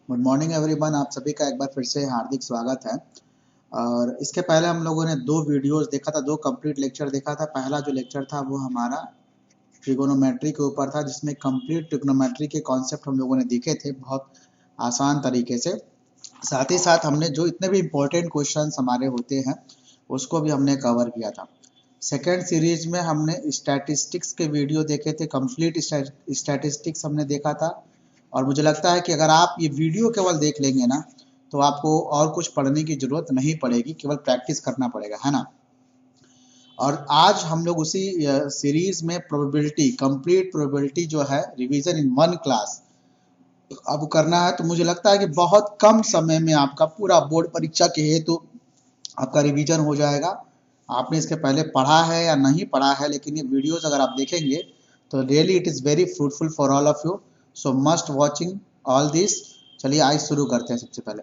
Good morning everyone. आप सभी का एक बार फिर से हार्दिक स्वागत है। और इसके पहले हम लोगों ने दो वीडियोस देखा था, दो कंप्लीट लेक्चर देखा था। पहला जो लेक्चर था वो हमारा ट्रिगोनोमेट्री के ऊपर था, जिसमें कंप्लीट ट्रिगोनोमेट्री के कॉन्सेप्ट हम लोगों ने देखे थे बहुत आसान तरीके से। साथ ही साथ हमने जो इतने भी इम्पोर्टेंट क्वेश्चंस हमारे होते हैं उसको भी हमने कवर किया था। सेकेंड सीरीज में हमने स्टैटिस्टिक्स के वीडियो देखे थे, कंप्लीट स्टैटिस्टिक्स हमने देखा था। और मुझे लगता है कि अगर आप ये वीडियो केवल देख लेंगे ना तो आपको और कुछ पढ़ने की जरूरत नहीं पड़ेगी, केवल प्रैक्टिस करना पड़ेगा, है ना। और आज हम लोग उसी सीरीज में प्रोबेबिलिटी, कंप्लीट प्रोबेबिलिटी जो है रिवीजन इन वन क्लास अब करना है। तो मुझे लगता है कि बहुत कम समय में आपका पूरा बोर्ड परीक्षा के हेतु आपका रिवीजन हो जाएगा। आपने इसके पहले पढ़ा है या नहीं पढ़ा है, लेकिन ये वीडियोस अगर आप देखेंगे तो really it is very fruitful for all of you. So must watching all this. चलिए आज शुरू करते हैं।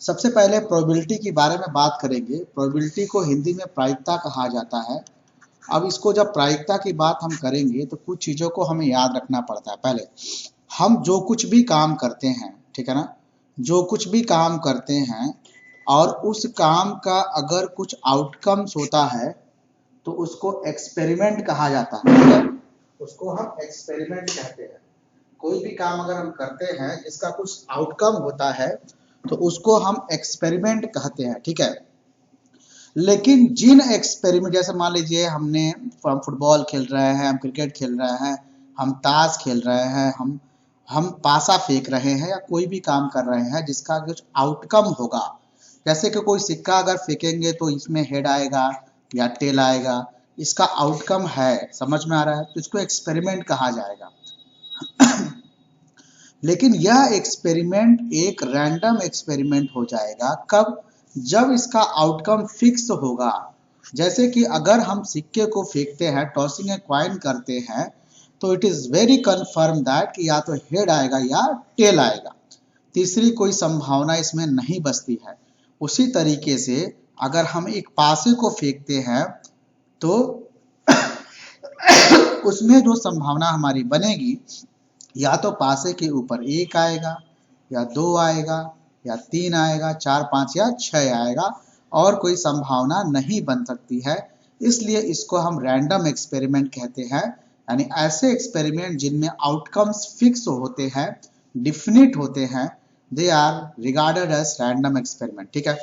सबसे पहले प्रोबेबिलिटी के बारे में बात करेंगे। प्रोबेबिलिटी को हिंदी में प्रायिकता कहा जाता है। अब इसको जब प्रायिकता की बात हम करेंगे तो कुछ चीज़ों को हमें याद रखना पड़ता है। पहले हम जो कुछ भी काम करते हैं, ठीक है ना, जो कुछ भी काम करते हैं और उस काम का अगर कुछ आउटकम्स होता है तो उसको एक्सपेरिमेंट कहा जाता है, ठीक है? उसको हम एक्सपेरिमेंट कहते हैं। कोई भी काम अगर हम करते हैं जिसका कुछ आउटकम होता है तो उसको हम एक्सपेरिमेंट कहते हैं, ठीक है। लेकिन जिन एक्सपेरिमेंट, जैसे मान लीजिए हम फुटबॉल खेल रहे हैं, हम क्रिकेट खेल रहे हैं, हम ताश खेल रहे हैं, हम पासा फेंक रहे हैं या कोई भी काम कर रहे हैं जिसका कुछ आउटकम होगा। जैसे कि कोई सिक्का अगर फेंकेंगे तो इसमें हेड आएगा या टेल आएगा, इसका आउटकम है, समझ में आ रहा है, तो इसको एक्सपेरिमेंट कहा जाएगा। लेकिन यह एक्सपेरिमेंट एक रैंडम एक्सपेरिमेंट हो जाएगा कब? जब इसका आउटकम फिक्स होगा। जैसे कि अगर हम सिक्के को फेंकते हैं, टॉसिंग ए क्वाइन करते हैं, तो it is very confirm that कि या तो हेड आएगा या टेल आएगा, तीसरी कोई संभावना इसमें नहीं बचती है। उसी तरीके से अगर हम एक पासे को फेंकते हैं तो उसमें जो संभावना हमारी बनेगी, या तो पासे के ऊपर एक आएगा या दो आएगा या तीन आएगा, चार, पांच या छह आएगा, और कोई संभावना नहीं बन सकती है। इसलिए इसको हम रैंडम एक्सपेरिमेंट कहते हैं। यानी ऐसे एक्सपेरिमेंट जिनमें आउटकम्स फिक्स होते हैं, डिफिनिट होते हैं, they are regarded as random experiment, ठीक है।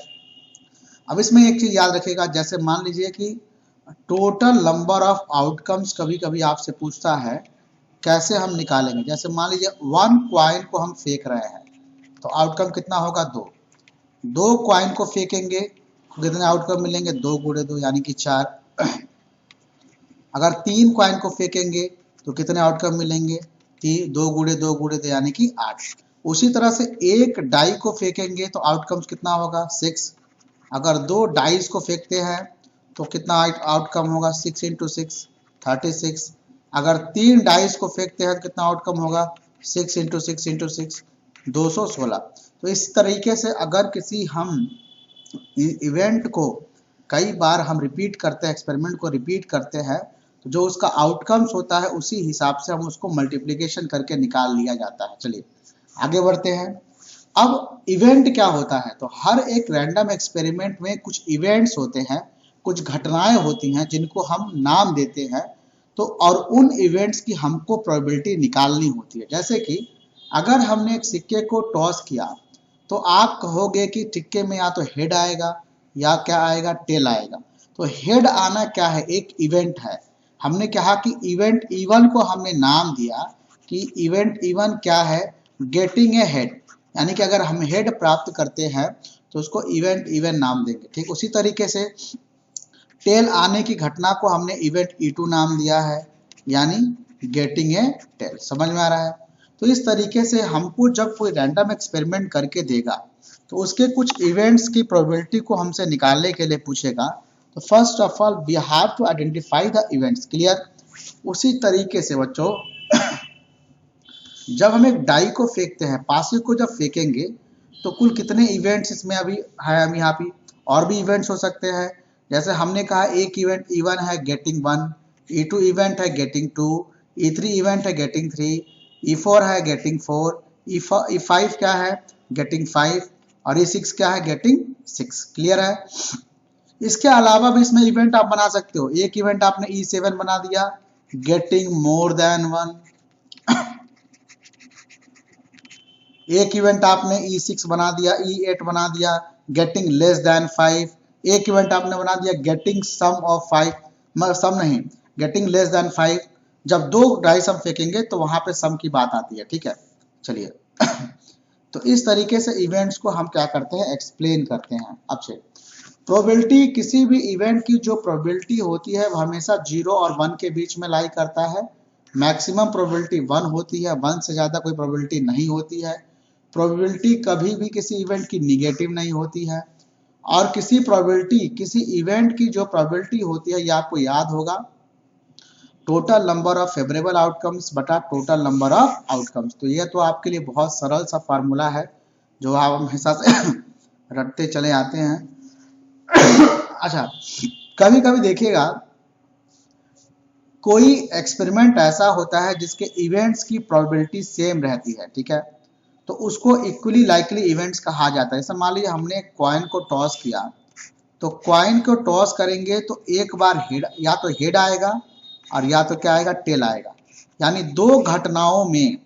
अब इसमें एक चीज याद रखिएगा, जैसे मान लीजिए कि टोटल नंबर ऑफ आउटकम्स कभी कभी आपसे पूछता है, कैसे हम निकालेंगे। जैसे मान लीजिए 1 क्वाइन को हम फेंक रहे हैं तो आउटकम कितना होगा? 2। 2 क्वाइन को फेंकेंगे तो कितने आउटकम मिलेंगे? 2 गुणे 2 यानी कि 4। अगर 3 क्वाइन को फेंकेंगे तो कितने आउटकम मिलेंगे? 2 गुणे 2 गुणे 2 यानी कि 8। उसी तरह से एक डाई को फेंकेंगे तो आउटकम कितना होगा? 6। अगर 2 डाइस को फेंकते हैं तो कितना आउटकम होगा? 6 इंटू 6 36। अगर 3 डाइस को फेंकते हैं तो कितना आउटकम होगा? 6 इंटू 6 इंटू 6 216। तो इस तरीके से अगर किसी हम इवेंट को कई बार हम रिपीट करते हैं, एक्सपेरिमेंट को रिपीट करते हैं, तो जो उसका आउटकम्स होता है उसी हिसाब से हम उसको मल्टीप्लिकेशन करके निकाल लिया जाता है। चलिए आगे बढ़ते हैं। अब इवेंट क्या होता है? तो हर एक रैंडम एक्सपेरिमेंट में कुछ इवेंट्स होते हैं, कुछ घटनाएं होती हैं जिनको हम नाम देते हैं। तो और उन इवेंट्स की हमको प्रोबेबिलिटी निकालनी होती है। जैसे कि अगर हमने एक सिक्के को टॉस किया तो आप कहोगे कि सिक्के में या तो हेड आएगा या क्या आएगा? टेल आएगा। तो हेड आना क्या है? एक इवेंट है। हमने कहा कि इवेंट इवन को हमने नाम दिया कि इवेंट इवन क्या है? Getting a head. यानी कि अगर हम हेड प्राप्त करते हैं तो उसको इवेंट इवन नाम देंगे। ठीक उसी तरीके से टेल आने की घटना को हमने इवेंट E2 नाम दिया है, यानी गेटिंग ए टेल। समझ में आ रहा है? तो इस तरीके से हमको जब कोई रैंडम एक्सपेरिमेंट करके देगा तो उसके कुछ इवेंट्स की प्रोबेबिलिटी को हमसे निकालने के लिए पूछेगा। तो first of all we have to identify the events. Clear? उसी तरीके से बच्चों जब हम एक डाई को फेंकते हैं, पासे को जब फेंकेंगे तो कुल कितने इवेंट्स इसमें अभी है? हम यहाँ पे और भी इवेंट्स हो सकते हैं। जैसे हमने कहा एक इवेंट E1 है गेटिंग 1, E2 इवेंट है गेटिंग 2, E3 इवेंट है गेटिंग 3, E4 है गेटिंग 4, E5 क्या है, गेटिंग 5, और E6 क्या है, गेटिंग 6। क्लियर है। इसके अलावा भी इसमें इवेंट आप बना सकते हो। एक इवेंट आपने E7 बना दिया, गेटिंग मोर देन 1। एक इवेंट आपने E6 बना दिया, E8 बना दिया, गेटिंग लेस देन 5। एक इवेंट आपने बना दिया गेटिंग सम ऑफ 5, मगर सम नहीं, गेटिंग लेस देन 5। जब दो डाइस हम फेंकेंगे तो वहां पे सम की बात आती है। ठीक है, चलिए तो इस तरीके से इवेंट्स को हम क्या करते हैं, एक्सप्लेन करते हैं। अब से प्रोबेबिलिटी, किसी भी इवेंट की जो प्रोबेबिलिटी होती है वो हमेशा 0 और 1 के बीच में लाई करता है। मैक्सिमम प्रोबेबिलिटी 1 होती है, 1 से ज्यादा कोई प्रोबेबिलिटी नहीं होती है। प्रोबेबिलिटी कभी भी किसी इवेंट की निगेटिव नहीं होती है। और किसी प्रोबेबिलिटी, किसी इवेंट की जो प्रोबेबिलिटी होती है, ये आपको याद होगा, total number of favourable outcomes बटा टोटल नंबर ऑफ आउटकम्स। तो ये तो आपके लिए बहुत सरल सा फार्मूला है जो आप हमेशा से रटते चले आते हैं। अच्छा, कभी कभी देखिएगा कोई एक्सपेरिमेंट ऐसा होता है जिसके इवेंट्स की प्रोबेबिलिटी सेम रहती है। ठीक है, तो उसको इक्वली लाइकली इवेंट्स कहा जाता है। जैसे मान लीजिए हमने कॉइन को टॉस किया, तो कॉइन को टॉस करेंगे तो एक बार हेड, या तो हेड आएगा और या तो क्या आएगा, टेल आएगा। यानी दो घटनाओं में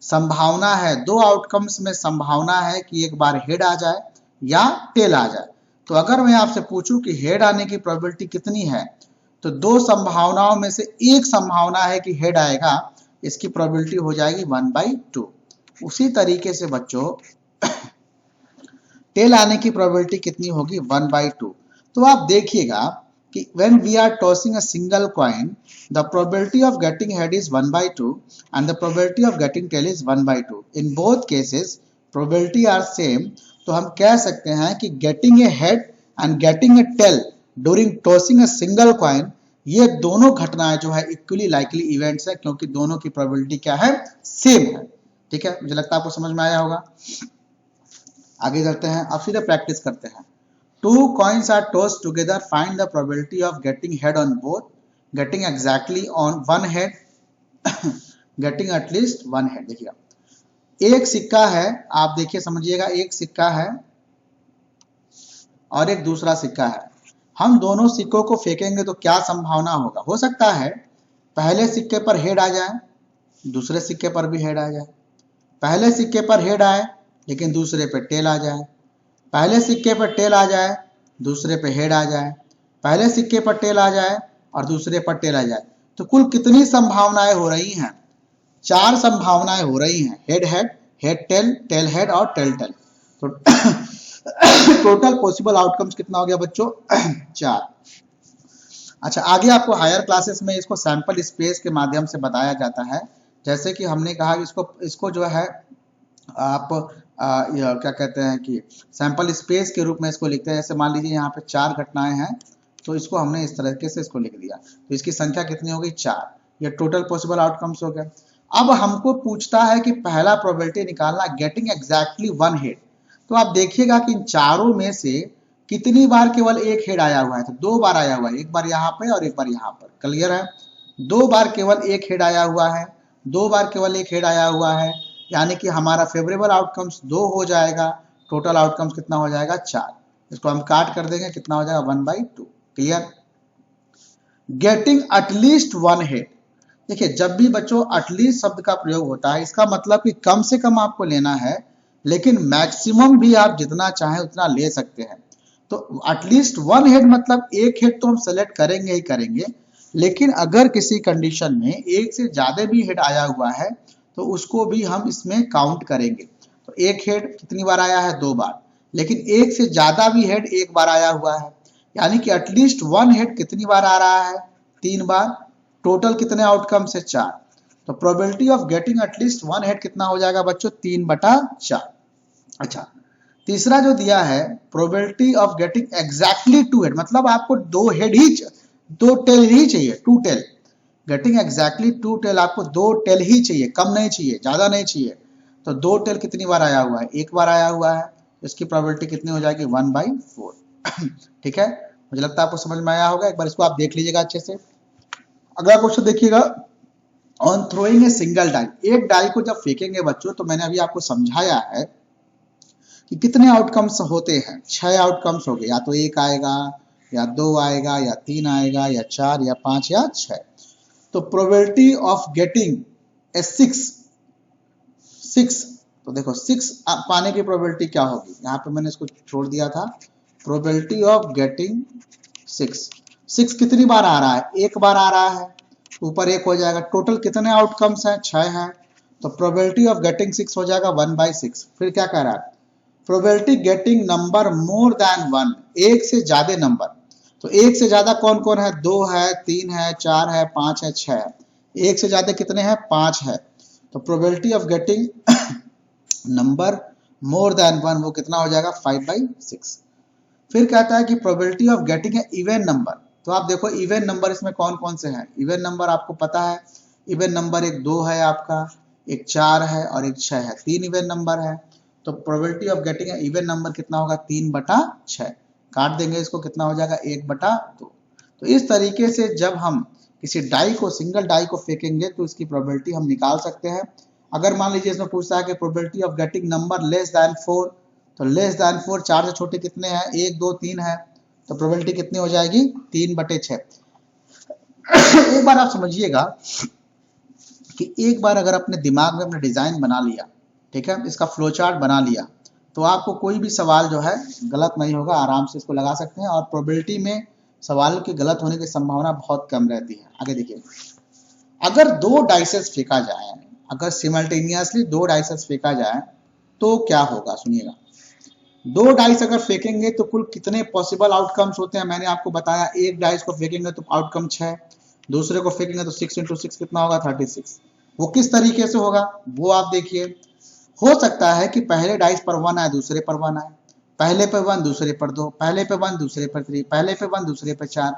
संभावना है, दो आउटकम्स में संभावना है कि एक बार हेड आ जाए या टेल आ जाए। तो अगर मैं आपसे पूछूं कि हेड आने की प्रोबेबिलिटी कितनी है, तो दो संभावनाओं में से एक संभावना है कि हेड आएगा, इसकी प्रोबेबिलिटी हो जाएगी 1/2। उसी तरीके से बच्चों टेल आने की प्रोबेबिलिटी कितनी होगी, 1/2। तो आप देखिएगा कि when we are tossing a single coin, the probability of getting head is 1/2 and the probability of getting tail is 1/2. In both cases probability are same. तो हम कह सकते हैं कि getting a head and getting a tail during tossing a single coin, ये दोनों घटनाएं जो है इक्वली लाइकली इवेंट्स है, क्योंकि दोनों की प्रोबेबिलिटी क्या है, सेम है। ठीक है, मुझे लगता है आपको समझ में आया होगा। आगे चलते हैं, अब सीधे प्रैक्टिस करते हैं। Two coins are tossed together. Find the probability of getting head on both, getting exactly on one head, getting at least one head। देखिएगा, एक सिक्का है, आप देखिए समझिएगा, एक सिक्का है और एक दूसरा सिक्का है। हम दोनों सिक्कों को फेंकेंगे तो क्या संभावना होगा, हो सकता है पहले सिक्के पर हेड आ जाए, दूसरे सिक्के पर भी हेड आ जाए। पहले सिक्के पर हेड आए लेकिन दूसरे पे टेल आ जाए। पहले सिक्के पर टेल आ जाए, दूसरे पे हेड आ जाए। पहले सिक्के पर टेल आ जाए और दूसरे पर टेल आ जाए। तो कुल कितनी संभावनाएं हो रही हैं, 4 संभावनाएं हो रही हैं, head head, head tail, tail head और टेल टेल। तो टोटल पॉसिबल आउटकम्स कितना हो गया बच्चों, 4। अच्छा, आगे आपको हायर क्लासेस में इसको सैंपल स्पेस के माध्यम से बताया जाता है। जैसे कि हमने कहा इसको जो है आप क्या कहते हैं कि सैंपल स्पेस के रूप में इसको लिखते हैं। जैसे मान लीजिए यहाँ पे 4 घटनाएं हैं, तो इसको हमने इस तरीके से इसको लिख दिया, तो इसकी संख्या कितनी होगी, 4। ये टोटल पॉसिबल आउटकम्स हो गए। अब हमको पूछता है कि पहला प्रोबेबिलिटी निकालना, गेटिंग एग्जैक्टली 1 हेड। तो आप देखिएगा कि इन चारों में से कितनी बार केवल एक हेड आया हुआ है, तो 2 बार आया हुआ है, एक बार यहाँ पे और एक बार यहाँ पर। क्लियर है, 2 बार केवल एक हेड आया हुआ है, 2 बार केवल एक हेड आया हुआ है, यानी कि हमारा फेवरेबल आउटकम्स 2 हो जाएगा, टोटल आउटकम्स कितना हो जाएगा, 4। इसको हम काट कर देंगे, कितना हो जाएगा, 1/2। क्लियर। गेटिंग एटलीस्ट 1 हेड, देखिए जब भी बच्चों एटलीस्ट शब्द का प्रयोग होता है, इसका मतलब कि कम से कम आपको लेना है, लेकिन मैक्सिमम भी आप जितना चाहें उतना ले सकते हैं। तो एटलीस्ट 1 हेड मतलब एक हेड तो हम सेलेक्ट करेंगे ही करेंगे, लेकिन अगर किसी कंडीशन में एक से ज्यादा भी हेड आया हुआ है तो उसको भी हम इसमें काउंट करेंगे। तो एक हेड कितनी बार आया है, 2 बार, लेकिन एक से ज्यादा भी हेड एक बार आया हुआ है, यानी कि एटलीस्ट 1 हेड कितनी बार आ रहा है, 3 बार। टोटल कितने आउटकम से, 4। तो probability of getting at least 1 head कितना हो जाएगा बच्चों, 3/4। अच्छा, तीसरा जो दिया है, probability of getting exactly 2 head, मतलब आपको 2 हेड ही, 2 टेल ही चाहिए, 2 टेल। गेटिंग एग्जैक्टली 2 टेल, आपको 2 टेल ही चाहिए, कम नहीं चाहिए, ज्यादा नहीं चाहिए। तो 2 टेल कितनी बार आया हुआ है, एक बार आया हुआ है, इसकी प्रोबेबिलिटी कितनी हो जाएगी, 1/4। ठीक है, मुझे लगता है आपको समझ में आया होगा। एक बार इसको आप देख लीजिएगा अच्छे से। अगला क्वेश्चन देखिएगा, on throwing a single die, एक डाई को जब फेंकेंगे बच्चों, तो मैंने अभी आपको समझाया है कि कितने आउटकम्स होते हैं। 6 आउटकम्स हो गए, या तो 1 आएगा, या 2 आएगा, या 3 आएगा, या 4, या 5, या 6। तो प्रोबेबिलिटी ऑफ गेटिंग ए 6, तो देखो 6 पाने की प्रोबेबिलिटी क्या होगी, यहाँ पे मैंने इसको छोड़ दिया था। प्रोबेबिलिटी ऑफ गेटिंग 6 कितनी बार आ रहा है, एक बार आ रहा है, ऊपर 1 हो जाएगा। टोटल कितने आउटकम्स हैं, 6 हैं, तो प्रोबेबिलिटी ऑफ गेटिंग 6 हो जाएगा 1/6। फिर क्या कह रहा है, probability getting number more than 1, एक से ज्यादा नंबर। तो एक से ज्यादा कौन कौन है, 2 है, 3 है, 4 है, 5 है, 6 है। एक से ज्यादा कितने हैं, 5 है। तो probability of getting number more than 1 वो कितना हो जाएगा, 5/6। फिर कहता है कि probability of getting A even number. तो आप देखो इवन नंबर इसमें कौन कौन से हैं। इवन नंबर आपको पता है, इवन नंबर एक 2 है आपका, एक 4 है और एक 6 है, 3 इवन नंबर है। तो probability of getting A even number कितना होगा, 3/6। काट देंगे इसको, कितना हो जाएगा, 1/2। तो इस तरीके से जब हम किसी डाई को, सिंगल डाई को फेंकेंगे तो इसकी प्रोबेबिलिटी हम निकाल सकते हैं। अगर मान लीजिए इसमें पूछता है कि probability of getting number less than 4, तो लेस देन 4 4 से छोटे कितने हैं, 1 2 3 है, तो प्रोबेबिलिटी कितनी हो जाएगी, 3/6। एक बार आप समझिएगा कि एक बार अगर अपने दिमाग में अपने डिजाइन बना लिया, ठीक है, इसका फ्लो चार्ट बना लिया, तो आपको कोई भी सवाल जो है गलत नहीं होगा, आराम से इसको लगा सकते हैं। और प्रोबेबिलिटी में सवाल के गलत होने की संभावना बहुत कम रहती है। आगे देखिए, अगर 2 डाइसेस फेंका जाए, अगर सिमल्टेनियसली 2 डाइसेस फेंका जाए तो क्या होगा, सुनिएगा। 2 डाइस अगर फेंकेंगे तो कुल कितने पॉसिबल आउटकम्स होते हैं, मैंने आपको बताया। एक डाइस को फेंकेंगे तो आउटकम 6, दूसरे को फेंकेंगे तो 6 × 6 कितना होगा, 36। वो किस तरीके से होगा वो आप देखिए। हो सकता है कि पहले डाइस पर 1 आए, दूसरे पर 1 आए, पहले पे 1 दूसरे पर 2, पहले पे 1 दूसरे पर 3, पहले पे 1 दूसरे पर 4,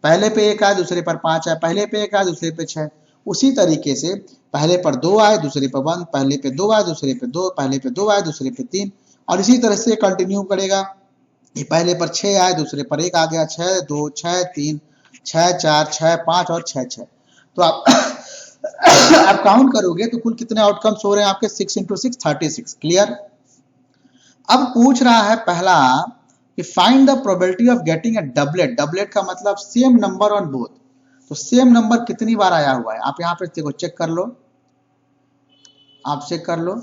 पहले पे 1 आए दूसरे पर 5 आए, पहले पे 1 आए दूसरे पे 6। उसी तरीके से पहले पर 2 आए, दूसरे पर 1, पहले पे 2 आए, दूसरे पे 2, पहले पे 2 आए, दूसरे पे 3, और इसी तरह से कंटिन्यू करेगा। ये पहले पर 6 आए, दूसरे पर 1 आ गया, 6 2 6 3 6 4 6 5 और 6 6। तो आप आप काउंट करोगे तो कुल कितने आउटकम्स हो रहे हैं आपके, 6 × 6 36। क्लियर। अब पूछ रहा है पहला कि find the probability of getting A doublet. Doublet का मतलब सेम नंबर ऑन बोथ। तो सेम नंबर कितनी बार आया हुआ है, आप यहाँ पे देखो, चेक कर लो, आप चेक कर लो,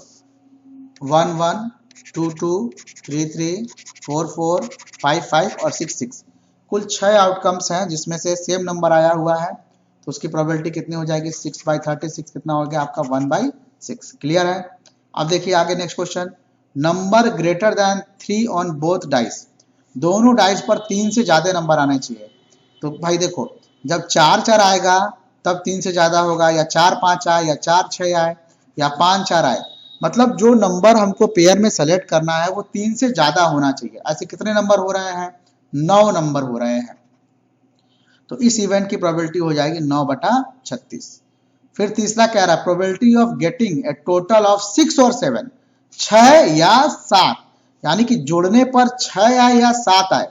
1 1 2 2 3 3 4 4 5 5 और 6 6। कुल 6 आउटकम्स हैं जिसमें से सेम नंबर आया हुआ है, तो उसकी प्रोबेबिलिटी कितनी हो जाएगी, 6/36 कितना हो गया आपका, 1/6। क्लियर है। अब देखिए आगे next question, number greater than 3 on both dice. दोनों डाइस पर 3 से ज्यादा नंबर आने चाहिए। तो भाई देखो, जब 4 4 आएगा तब 3 से ज्यादा होगा, या 4 5 आए, या 4 6 आए, या 5 4 आए, मतलब जो नंबर हमको पेयर में सेलेक्ट करना है वो 3 से ज्यादा होना चाहिए। ऐसे कितने नंबर हो रहे हैं, 9 नंबर हो रहे हैं। तो इस इवेंट की प्रोबेबिलिटी हो जाएगी 9/36। फिर तीसरा कह रहा है probability of getting A total of 6 और 7, 6 या 7, यानी कि जोड़ने पर 6 आए या 7 आए।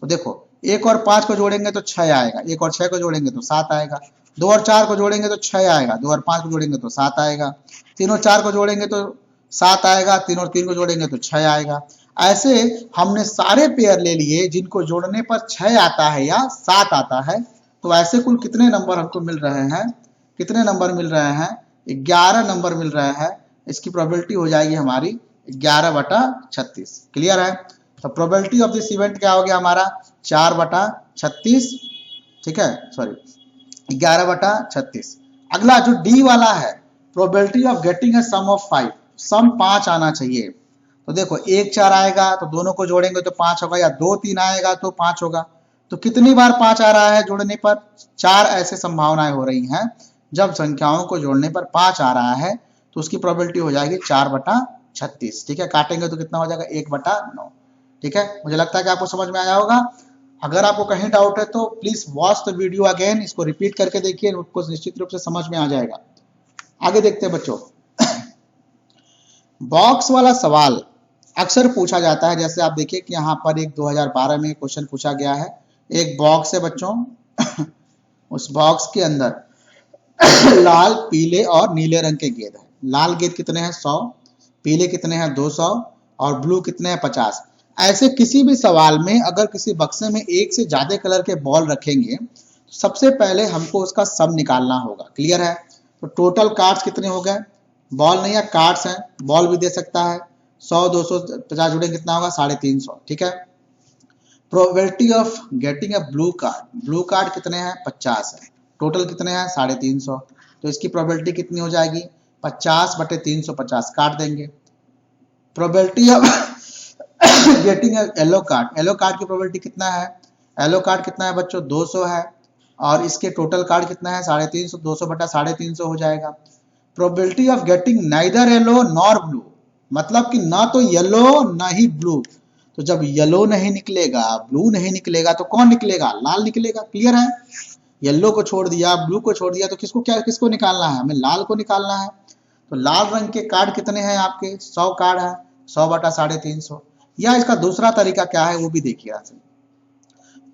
तो देखो 1 और 5 को जोड़ेंगे तो 6 आएगा, 1 और 6 को जोड़ेंगे तो 7 आएगा, 2 और 4 को जोड़ेंगे तो 6 आएगा, 2 और 5 को जोड़ेंगे तो 7 आएगा, 3 और 4 को जोड़ेंगे तो 7 आएगा, 3 और 3 को जोड़ेंगे तो 6 आएगा। ऐसे हमने सारे पेयर ले लिए जिनको जोड़ने पर 6 आता है या 7 आता है। तो ऐसे कुल कितने नंबर हमको मिल रहे हैं, कितने नंबर मिल रहे हैं, 11 नंबर मिल रहे हैं। इसकी प्रोबेबिलिटी हो जाएगी हमारी 11/36। क्लियर है। तो प्रोबेबिलिटी ऑफ दिस इवेंट क्या हो गया हमारा, 4/36, ठीक है, सॉरी 11/36। अगला जो डी वाला है, probability of getting a sum of 5, sum 5 आना चाहिए। तो देखो 1 4 आएगा तो दोनों को जोड़ेंगे तो 5 होगा, या 2 3 आएगा तो 5 होगा। तो कितनी बार 5 आ रहा है जोड़ने पर, 4 ऐसे संभावनाएं हो रही हैं जब संख्याओं को जोड़ने पर 5 आ रहा है, तो उसकी प्रोबेबिलिटी हो जाएगी 4/36। ठीक है, काटेंगे तो कितना हो जाएगा, 1/9। ठीक है, मुझे लगता है कि आपको समझ में आया होगा। अगर आपको कहीं डाउट है तो please watch the video again, इसको रिपीट करके देखिए, आपको निश्चित रूप से समझ में आ जाएगा। आगे देखते हैं बच्चों, बॉक्स वाला सवाल अक्सर पूछा जाता है। जैसे आप देखिए कि यहाँ पर एक 2012 में क्वेश्चन पूछा गया है। एक बॉक्स है बच्चों, उस बॉक्स के अंदर लाल, पीले और नीले रंग के गेंद है। लाल गेंद कितने हैं? 100, पीले कितने हैं? 200 और ब्लू कितने हैं? 50। ऐसे किसी भी सवाल में अगर किसी बक्से में एक से ज्यादा कलर के बॉल रखेंगे तो सबसे पहले हमको उसका सम निकालना होगा। क्लियर है? तो टोटल कार्ड्स कितने हो गए? बॉल नहीं है, कार्ड्स हैं, बॉल भी दे सकता है। 100 200 50 जुड़े कितना होगा? 350। ठीक है। Probability of getting a blue card कितने हैं? 50 है। टोटल कितने हैं? 350। तो इसकी प्रोबेबिलिटी कितनी हो जाएगी? 50 बटे 350 काट देंगे। Probability of getting yellow card की प्रोबेबिलिटी कितना है? येलो कार्ड कितना है बच्चों? 200 है। और इसके टोटल कार्ड कितना है? 350। 200 बटा 350 हो जाएगा। Probability of getting neither yellow nor blue, मतलब कि ना तो येलो ना ही ब्लू। तो जब येलो नहीं निकलेगा, ब्लू नहीं निकलेगा, तो कौन निकलेगा? लाल निकलेगा। क्लियर है? येलो को छोड़ दिया, ब्लू को छोड़ दिया, तो किसको निकालना है? हमें लाल को निकालना है। तो लाल रंग के कार्ड कितने हैं आपके? 100 कार्ड है। 100 बटा 350। या इसका दूसरा तरीका क्या है वो भी देखिए।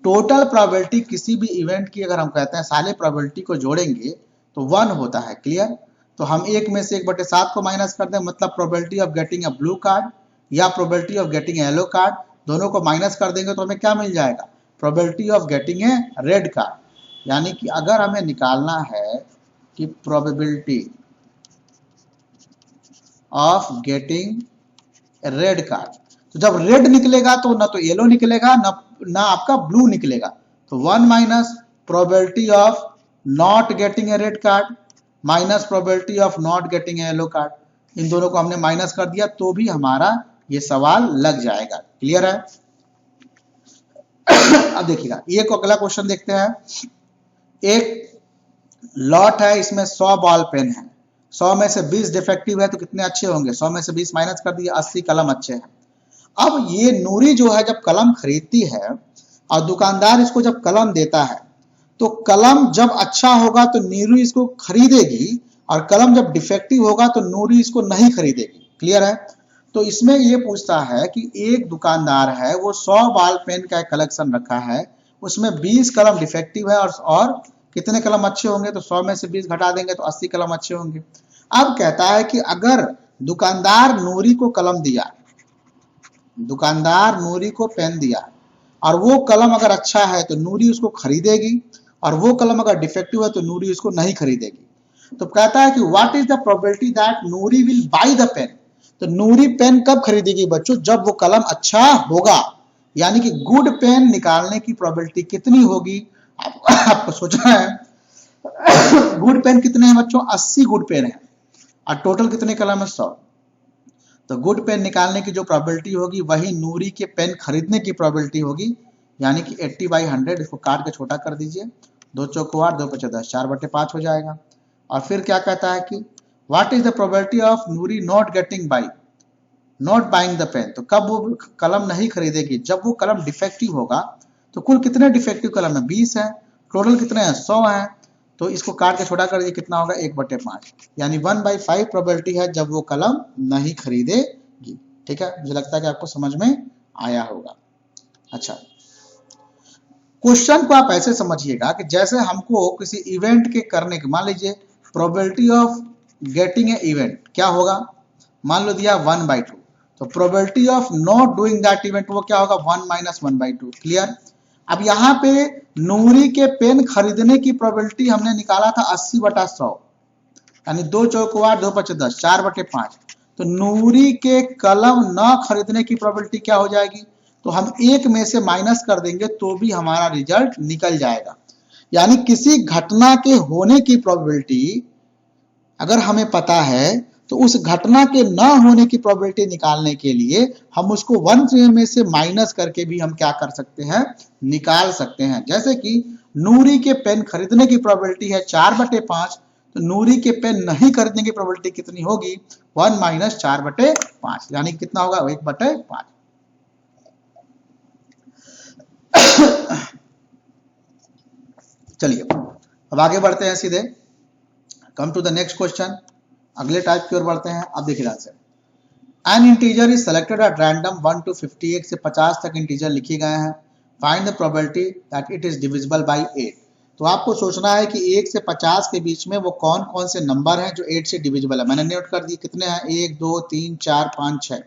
टोटल प्रोबेबिलिटी किसी भी इवेंट की अगर हम कहते हैं सारे प्रोबेबिलिटी को जोड़ेंगे तो 1 होता है। क्लियर? तो हम 1 में से 1/7 को माइनस कर दें, मतलब probability of getting a blue card या probability of getting yellow card, दोनों को माइनस कर देंगे तो हमें क्या मिल जाएगा? Probability of getting a red card. यानी कि अगर हमें निकालना है कि probability of getting red card, तो जब रेड निकलेगा तो ना तो येलो निकलेगा ना आपका ब्लू निकलेगा। तो 1 minus probability of not getting a red card minus probability of not getting a yellow card, इन दोनों को हमने माइनस कर दिया तो भी हमारा ये सवाल लग जाएगा। क्लियर है? अब देखिएगा, ये को अगला क्वेश्चन देखते हैं। एक लॉट है, इसमें 100 बॉल पेन है। 100 में से 20 डिफेक्टिव है तो कितने अच्छे होंगे? 100 में से 20 माइनस कर दिए, 80 कलम अच्छे हैं। अब ये नूरी जो है जब कलम खरीदती है और दुकानदार इसको जब कलम देता है तो कलम जब अच्छा होगा तो नूरी इसको खरीदेगी और कलम जब डिफेक्टिव होगा तो नूरी इसको नहीं खरीदेगी। क्लियर है? तो इसमें ये पूछता है कि एक दुकानदार है, वो 100 बॉल पेन का कलेक्शन रखा है, उसमें 20 कलम डिफेक्टिव है और कितने कलम अच्छे होंगे? तो 100 में से 20 घटा देंगे तो 80 कलम अच्छे होंगे। अब कहता है कि अगर दुकानदार नूरी को कलम दिया, दुकानदार नूरी को पेन दिया और वो कलम अगर अच्छा है तो नूरी उसको खरीदेगी और वो कलम अगर डिफेक्टिव है तो नूरी उसको नहीं खरीदेगी। तो कहता है कि what is the probability that Noori will buy the pen. तो नूरी पेन कब खरीदेगी बच्चों? जब वो कलम अच्छा होगा। यानी कि गुड पेन निकालने की प्रोबेबिलिटी कितनी होगी? आपको सोचना है। गुड पेन कितने हैं बच्चों? 80 गुड पेन है और टोटल कितने कलम है? 100। तो गुड पेन निकालने की जो प्रोबेबिलिटी होगी वही नूरी के पेन खरीदने की प्रोबेबिलिटी होगी। यानी कि 80/100, इसको काट के छोटा कर दीजिए। 2 चौको 8, 2 5 10, 4/5 हो जाएगा। और फिर क्या कहता है कि what is the probability of Noori not buying the pen. तो कब वो कलम नहीं खरीदेगी? जब वो कलम डिफेक्टिव होगा। तो कुल कितने डिफेक्टिव कलम है? 20 है। टोटल कितने हैं? 100 है। तो इसको काट के छोटा कर दीजिए, कितना होगा? 1/5, यानी 1/5 प्रोबेबिलिटी है जब वो कलम नहीं खरीदेगी। ठीक है? मुझे लगता है कि आपको समझ में आया होगा। अच्छा, क्वेश्चन को आप ऐसे समझिएगा कि जैसे हमको किसी इवेंट के करने के, मान लीजिए probability of getting A event क्या होगा? मान लो दिया 1/2, तो probability of not doing that event वो क्या होगा? 1 - 1/2। क्लियर? अब यहाँ पे नूरी के पेन खरीदने की प्रोबेबिलिटी हमने निकाला था 80/100, यानी 2 चौको 8, 2 5 10, 4/5। तो नूरी के कलम न खरीदने की प्रोबेबिलिटी क्या हो जाएगी? तो हम 1 में से माइनस कर देंगे तो भी हमारा रिजल्ट निकल जाएगा। यानी किसी घटना के होने की प्रोबेबिलिटी अगर हमें पता है तो उस घटना के न होने की प्रोबेबिलिटी निकालने के लिए हम उसको 1 में से माइनस करके भी हम क्या कर सकते हैं? निकाल सकते हैं। जैसे कि नूरी के पेन खरीदने की प्रोबेबिलिटी है 4/5, तो नूरी के पेन नहीं खरीदने की प्रोबेबिलिटी कितनी होगी? 1 - 4/5, यानी कितना होगा? 1/5। चलिए अब आगे बढ़ते हैं सीधे। Come to the next question, अगले टाइप की ओर बढ़ते हैं। अब देखिए ध्यान से, an integer is selected at random 1 to 51 से 50 तक इंटीजर लिखे गए हैं। Find the probability that it is divisible by 8। तो आपको सोचना है कि 1 से 50 के बीच में वो कौन कौन से नंबर हैं जो 8 से डिविजिबल है। मैंने नोट कर दिए कितने हैं, 1 2 3 4 5 6।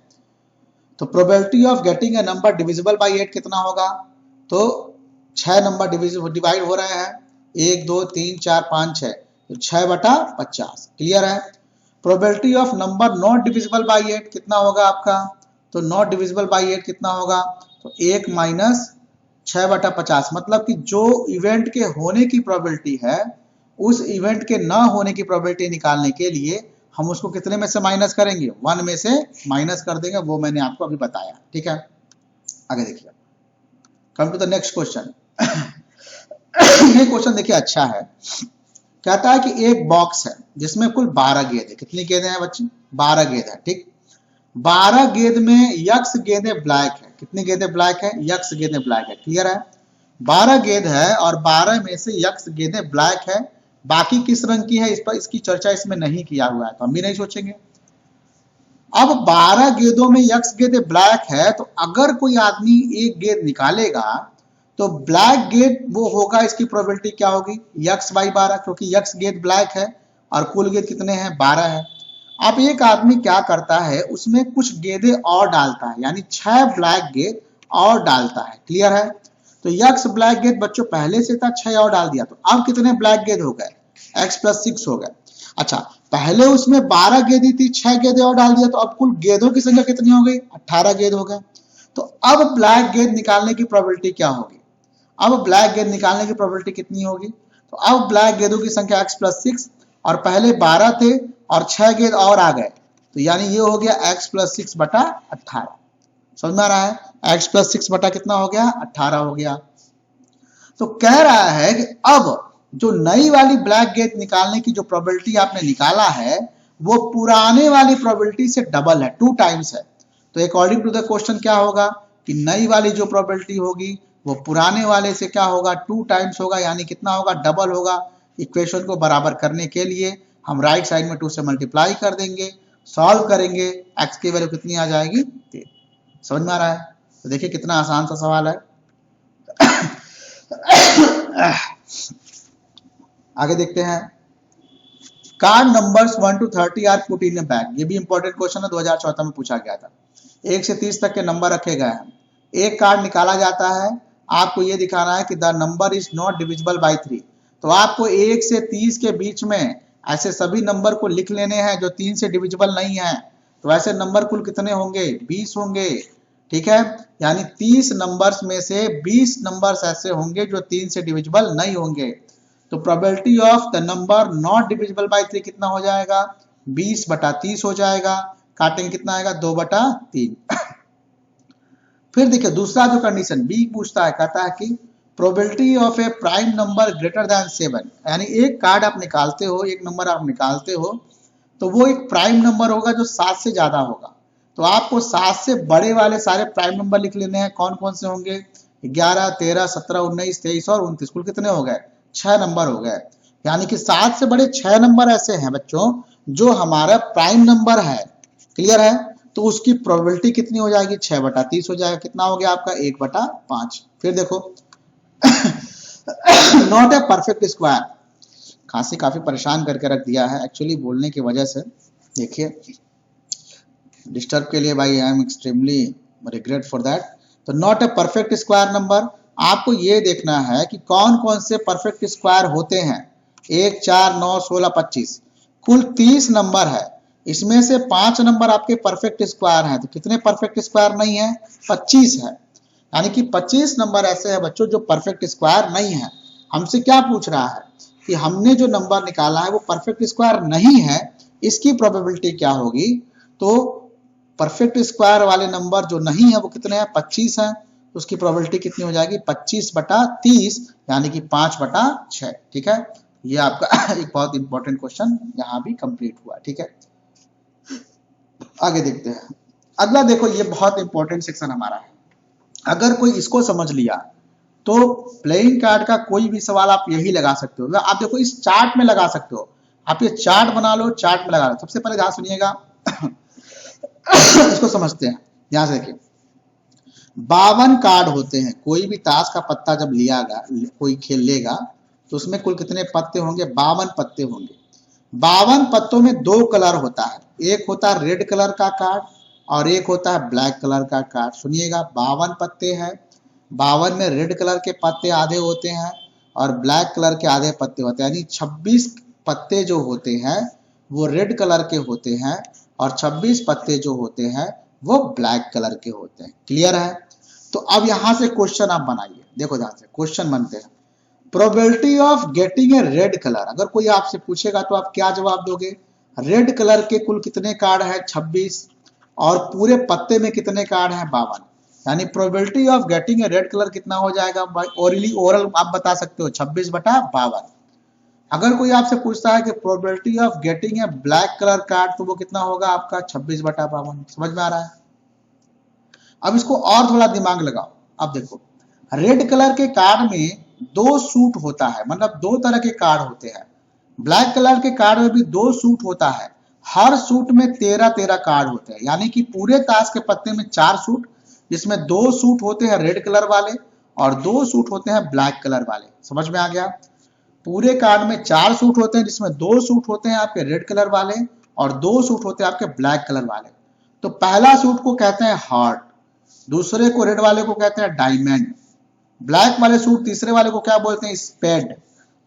तो probability of getting A number divisible by 8 कितना होगा, तो 6 नंबर डिवाइड हो रहे हैं, 1 2 3 4 5 6, तो 6/50। क्लियर है। Probability of number not divisible by 8 कितना होगा आपका, तो नॉट डिविजिबल बाई 8 कितना होगा, तो 1 माइनस 6/50, मतलब कि जो इवेंट के होने की प्रोबेबिलिटी है उस इवेंट के ना होने की प्रोबेबिलिटी निकालने के लिए हम उसको कितने में से माइनस करेंगे, 1 में से माइनस कर देंगे, वो मैंने आपको अभी बताया। ठीक है, आगे देखिए, come to the next question. ये क्वेश्चन देखिए अच्छा है, कहता है कि एक बॉक्स है जिसमें कुल 12 गेंद है। कितनी गेंदें हैं बच्चे, 12 गेंद है। ठीक, 12 गेंद में यक्स गेंदें ब्लैक है। कितनी गेंदें ब्लैक है, यक्स गेंदें ब्लैक है। क्लियर है, 12 गेंद है और 12 में से यक्स गेंदें ब्लैक है, बाकी किस रंग की है इस पर इसकी चर्चा इसमें नहीं किया हुआ है, तो हम भी नहीं सोचेंगे। अब 12 गेंदों में यक्स गेंद ब्लैक है, तो अगर कोई आदमी एक गेंद निकालेगा तो ब्लैक गेंद वो होगा, इसकी प्रोबेबिलिटी क्या होगी, x/12, क्योंकि यक्स गेंद ब्लैक है और कुल गेंद कितने हैं, 12 है। अब एक आदमी क्या करता है, उसमें कुछ गेंदें और डालता है, यानी 6 ब्लैक गेंद और डालता है। क्लियर है, तो यक्स ब्लैक गेंद बच्चों पहले से था, 6 और डाल दिया, तो अब कितने ब्लैक गेंद हो गए, x+6 हो गए। अच्छा, पहले उसमें 12 गेंदें थी, 6 गेंदें और डाल दिया, तो अब कुल गेंदों की संख्या कितनी हो गई, 18 गेंद हो गए। तो अब ब्लैक गेंद निकालने की प्रोबेबिलिटी क्या होगी, अब ब्लैक गेंद निकालने की प्रोबेबिलिटी कितनी होगी, तो अब ब्लैक गेंदों की संख्या x+6 और पहले 12 थे और 6 गेंद और आ गए, तो यानी ये हो गया x+6/18। समझ में आ रहा है, x+6 बटा कितना हो गया, 18 हो गया। तो कह रहा है कि अब जो नई वाली ब्लैक गेंद निकालने की जो प्रोबेबिलिटी आपने निकाला है वो पुराने वाली प्रोबेबिलिटी से डबल है, 2 टाइम्स है। तो अकॉर्डिंग टू द क्वेश्चन क्या होगा कि नई वाली जो प्रोबेबिलिटी होगी वो पुराने वाले से क्या होगा, 2 टाइम्स होगा, यानी कितना होगा, डबल होगा। इक्वेशन को बराबर करने के लिए हम राइट साइड में 2 से मल्टीप्लाई कर देंगे, सॉल्व करेंगे, x की वैल्यू कितनी आ जाएगी, 3। समझ में आ रहा है, तो देखिए कितना आसान सा सवाल है। आगे देखते हैं, card numbers 1 to 30 are put in a bag. ये भी इंपॉर्टेंट क्वेश्चन है, 2014 में पूछा गया था। 1 से 30 तक के नंबर रखे गए हैं, एक कार्ड निकाला जाता है, आपको ये दिखाना है कि the number is not divisible by 3। तो आपको 1 से 30 के बीच में ऐसे सभी नंबर को लिख लेने हैं जो 3 से डिविजिबल नहीं है। तो ऐसे नंबर कुल कितने होंगे, 20 होंगे। ठीक है, यानी 30 नंबर्स में से 20 नंबर्स ऐसे होंगे जो 3 से डिविजिबल नहीं होंगे। तो probability of the number not divisible by 3 कितना हो जाएगा, 20/30 हो जाएगा। काटेंगे कितना आएगा, 2/3। फिर देखिए दूसरा जो कंडीशन बी पूछता है, कहता है कि probability of A prime number greater than 7, यानी एक कार्ड आप निकालते हो, एक नंबर आप निकालते हो, तो वो एक प्राइम नंबर होगा जो 7 से ज्यादा होगा। तो आपको 7 से बड़े वाले सारे प्राइम नंबर लिख लेने हैं। कौन कौन से होंगे, 11 13 17 19 23 और 29, कुल कितने हो गए, 6 नंबर हो गए। यानी कि 7 से बड़े 6 नंबर ऐसे हैं बच्चों जो हमारा प्राइम नंबर है। क्लियर है, तो उसकी प्रोबेबिलिटी कितनी हो जाएगी, 6/30 हो जाएगा। कितना हो गया आपका, 1/5। फिर देखो नॉट ए परफेक्ट स्क्वायर, खांसी काफी परेशान करके रख दिया है एक्चुअली बोलने की वजह से। देखिए डिस्टर्ब के लिए भाई I am extremely regret for that. तो not a perfect square number, आपको ये देखना है कि कौन कौन से परफेक्ट स्क्वायर होते हैं। 1 4 9 16 25, कुल 30 नंबर है, इसमें से 5 नंबर आपके परफेक्ट स्क्वायर हैं। तो कितने परफेक्ट स्क्वायर नहीं है, 25 है। यानी कि 25 नंबर ऐसे हैं बच्चों जो परफेक्ट स्क्वायर नहीं है। हमसे क्या पूछ रहा है कि हमने जो नंबर निकाला है वो परफेक्ट स्क्वायर नहीं है, इसकी प्रोबेबिलिटी क्या होगी। तो परफेक्ट स्क्वायर वाले नंबर जो नहीं है वो कितने हैं, 25 है। उसकी प्रोबेबिलिटी कितनी हो जाएगी, 25/30, यानी कि 5/6। ठीक है, ये आपका एक बहुत इंपॉर्टेंट क्वेश्चन यहाँ भी कंप्लीट हुआ। ठीक है, आगे देखते हैं। अगला देखो, ये बहुत इंपॉर्टेंट सेक्शन हमारा है। अगर कोई इसको समझ लिया तो प्लेइंग कार्ड का कोई भी सवाल आप यही लगा सकते हो। आप देखो इस चार्ट में लगा सकते हो, आप ये चार्ट बना लो, चार्ट में लगा लो। सबसे पहले ध्यान सुनिएगा, इसको समझते हैं। ध्यान से देखिए, 52 कार्ड होते हैं। कोई भी ताश का पत्ता जब लियागा, कोई खेल लेगा तो उसमें कुल कितने पत्ते होंगे? 52 पत्ते होंगे। 52 पत्तों में 2 कलर होता है, एक होता है रेड कलर का कार्ड और एक होता है ब्लैक कलर का कार्ड। सुनिएगा, 52 पत्ते हैं, 52 में रेड कलर के पत्ते आधे होते हैं और ब्लैक कलर के आधे पत्ते होते हैं, यानी 26 पत्ते जो होते हैं वो रेड कलर के होते हैं और 26 पत्ते जो होते हैं वो ब्लैक कलर के होते हैं। क्लियर है? तो अब यहां से क्वेश्चन आप बनाइए, देखो ध्यान से क्वेश्चन बनते हैं। Probability of getting a red colour, अगर कोई आपसे पूछेगा तो आप क्या जवाब दोगे? रेड कलर के कुल कितने कार्ड है? 26, और पूरे पत्ते में कितने कार्ड हैं? 52। यानी probability of getting a red colour कितना हो जाएगा? ओरल आप बता सकते हो 26/52। अगर कोई आपसे पूछता है कि probability of getting a black colour card, तो वो कितना होगा आपका? 26/52। समझ में आ रहा है? अब इसको और थोड़ा दिमाग लगाओ। अब देखो, रेड कलर के कार्ड में 2 सूट होता है, मतलब 2 तरह के कार्ड होते हैं। ब्लैक कलर के कार्ड में भी 2 सूट होता है, हर सूट में 13-13 कार्ड होते हैं, यानी कि पूरे ताश के पत्ते में 4 सूट, जिसमें 2 सूट होते हैं रेड कलर वाले और 2 सूट होते हैं ब्लैक कलर वाले। समझ में आ गया? पूरे कार्ड में 4 सूट होते हैं, जिसमें 2 सूट होते हैं आपके रेड कलर वाले और 2 सूट होते हैं आपके ब्लैक कलर वाले। तो पहला सूट को कहते हैं हार्ट, दूसरे को रेड वाले को कहते हैं डायमंड, ब्लैक वाले सूट तीसरे वाले को क्या बोलते हैं? स्पेड,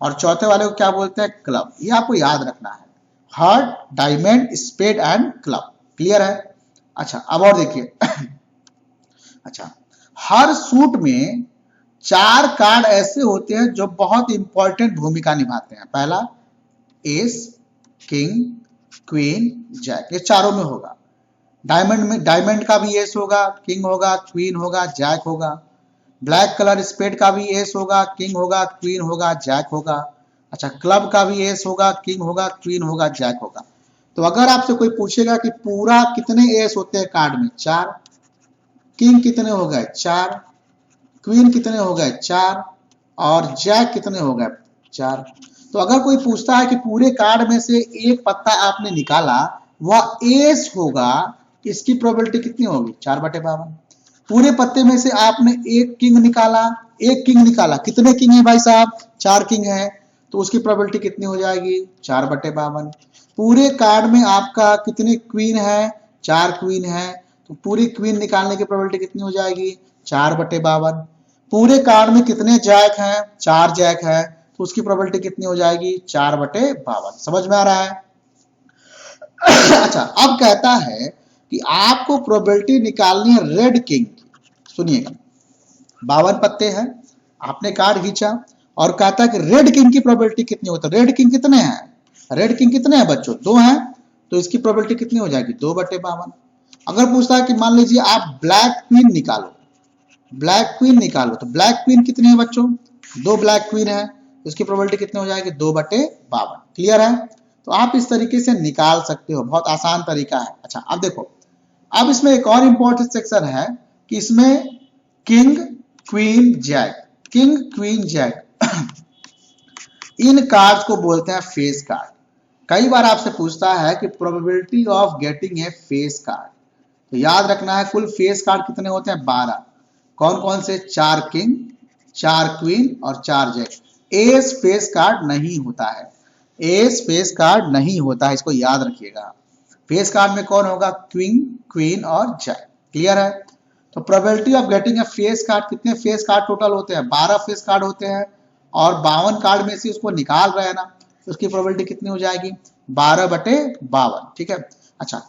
और चौथे वाले को क्या बोलते हैं? क्लब। ये आपको याद रखना है, heart, diamond, spade and club. Clear है? अच्छा, अब और देखिए अच्छा, हर सूट में 4 कार्ड ऐसे होते हैं जो बहुत इंपॉर्टेंट भूमिका निभाते हैं। पहला एस, किंग, क्वीन, जैक, ये चारों में होगा। डायमंड का भी एस होगा, किंग होगा, क्वीन होगा, जैक होगा। ब्लैक कलर स्पेड का भी एस होगा, किंग होगा, क्वीन होगा, जैक होगा। अच्छा, क्लब का भी एस होगा, किंग होगा, क्वीन होगा, जैक होगा। तो अगर आपसे कोई पूछेगा कि पूरा कितने एस होते हैं कार्ड में? 4। किंग कितने हो गए? 4। क्वीन कितने हो गए? 4। और जैक कितने हो गए? 4। तो अगर कोई पूछता है कि पूरे कार्ड में से एक पत्ता आपने निकाला, वह एस होगा, इसकी प्रोबेबिलिटी कितनी होगी? 4/52। पूरे पत्ते में से आपने एक किंग निकाला, कितने किंग है भाई साहब? 4 किंग है, तो उसकी प्रोबेबिलिटी कितनी हो जाएगी? 4/52। पूरे कार्ड में आपका कितने क्वीन है? 4 क्वीन है, तो पूरी क्वीन निकालने की प्रोबेबिलिटी कितनी हो जाएगी? 4/52। पूरे कार्ड में कितने जैक हैं? 4 जैक है, तो उसकी प्रोबेबिलिटी कितनी हो जाएगी? 4/52। समझ में आ रहा है? अच्छा, अब कहता है कि आपको प्रोबेबिलिटी निकालनी है रेड किंग की। सुनिएगा, 52 पत्ते हैं, आपने कार्ड खींचा और कहता है कि रेड किंग की प्रोबेबिलिटी कितनी होती है? रेड किंग कितने हैं? रेड किंग कितने हैं बच्चों? 2 हैं, तो इसकी प्रोबेबिलिटी कितनी हो जाएगी? 2/52। अगर पूछता है कि मान लीजिए आप ब्लैक क्वीन निकालो, तो ब्लैक क्वीन कितने हैं बच्चों? 2 ब्लैक क्वीन है, तो इसकी प्रोबेबिलिटी कितनी हो जाएगी? 2/52। क्लियर है? तो आप इस तरीके से निकाल सकते हो, बहुत आसान तरीका है। अच्छा, अब देखो, अब इसमें एक और इंपॉर्टेंट सेक्शन है कि इसमें किंग, क्वीन, जैक इन कार्ड्स को बोलते हैं फेस कार्ड। कई बार आपसे पूछता है कि probability of getting A face card, तो याद रखना है कुल फेस कार्ड कितने होते हैं? 12। कौन कौन से? 4 किंग, 4 क्वीन और 4 जैक। एस फेस कार्ड नहीं होता है, एस फेस कार्ड नहीं होता है, इसको याद रखिएगा। फेस कार्ड में कौन होगा? किंग, क्वीन और जैक। क्लियर है? तो probability of getting A face card, कितने फेस कार्ड टोटल होते हैं? 12 फेस कार्ड होते हैं, और 52 कार्ड में से उसको निकाल रहे हैं ना, तो उसकी प्रोबेबिलिटी कितनी हो जाएगी? 12/52। ठीक है? अच्छा,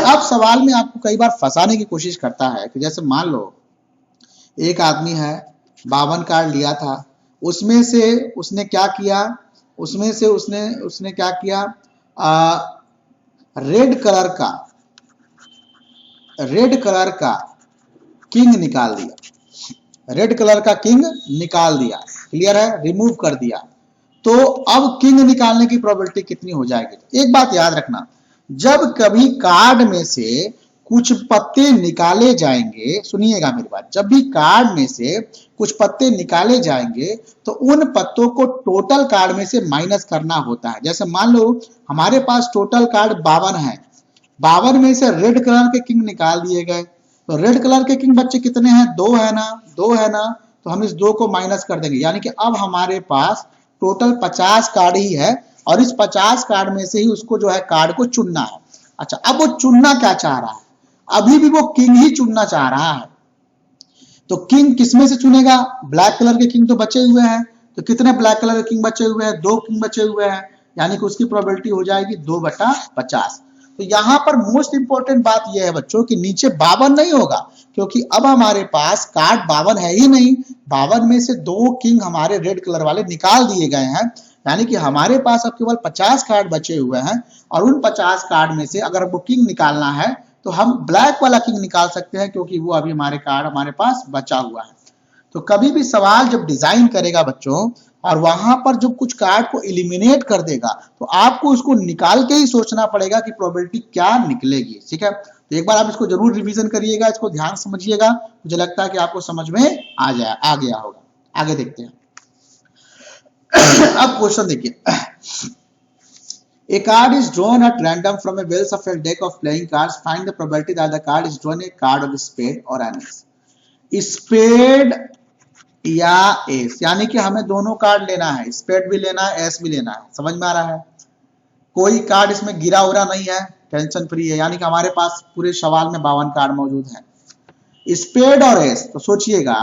अब सवाल में आपको कई बार फंसाने की कोशिश करता है कि जैसे मान लो एक आदमी है, 52 कार्ड लिया था, उसमें से उसने क्या किया? उसने क्या किया? रेड कलर का किंग निकाल दिया, रेड कलर का किंग निकाल दिया। क्लियर है? रिमूव कर दिया। तो अब किंग निकालने की प्रोबेबिलिटी कितनी हो जाएगी? एक बात याद रखना, जब कभी कार्ड में से कुछ पत्ते निकाले जाएंगे, सुनिएगा मेरी बात, जब भी कार्ड में से कुछ पत्ते निकाले जाएंगे तो उन पत्तों को टोटल कार्ड में से माइनस करना होता है। जैसे मान लो हमारे पास टोटल कार्ड 52 है, 52 में से रेड कलर के किंग निकाल दिए गए, तो रेड कलर के किंग बच्चे कितने हैं? 2 है ना, 2 है ना, तो हम इस 2 को माइनस कर देंगे, यानी कि अब हमारे पास टोटल 50 कार्ड ही है और इस 50 कार्ड में से ही उसको जो है कार्ड को चुनना है। अच्छा, अब वो चुनना क्या चाह रहा है? अभी भी वो किंग ही चुनना चाह रहा है। तो किंग किसमें से चुनेगा? ब्लैक कलर के किंग तो बचे हुए हैं, तो कितने ब्लैक कलर के किंग बचे हुए हैं? 2 किंग बचे हुए हैं, यानी कि उसकी प्रोबेबिलिटी हो जाएगी 2/50। तो यहां पर मोस्ट इंपॉर्टेंट बात यह है बच्चों कि नीचे 52 नहीं होगा, क्योंकि अब हमारे पास कार्ड 52 है ही नहीं। 52 में से 2 किंग हमारे रेड कलर वाले निकाल दिए गए हैं, यानी कि हमारे पास अब केवल 50 कार्ड बचे हुए हैं और उन 50 कार्ड में से अगर वो किंग निकालना है तो हम ब्लैक वाला किंग निकाल सकते हैं, क्योंकि वो अभी हमारे कार्ड हमारे पास बचा हुआ है। तो कभी भी सवाल जब डिजाइन करेगा बच्चों और वहां पर जो कुछ कार्ड को एलिमिनेट कर देगा तो आपको उसको निकाल के ही सोचना पड़ेगा कि प्रोबेबिलिटी क्या निकलेगी। ठीक है, तो एक बार आप इसको जरूर रिवीजन करिएगा, इसको ध्यान समझिएगा, मुझे लगता है कि आपको समझ में आ गया होगा। आगे देखते हैं। अब क्वेश्चन देखिए, A card is drawn at random from a well-shuffled deck of playing cards. Find the probability that the card is drawn a card of spade or an ace. Spade या एस, यानी कि हमें दोनों card लेना है, spade भी लेना है, एस भी लेना है। समझ में आ रहा है? कोई कार्ड इसमें गिरा उरा नहीं है, टेंशन फ्री है, यानी कि हमारे पास पूरे सवाल में 52 कार्ड मौजूद है। स्पेड और एस, तो सोचिएगा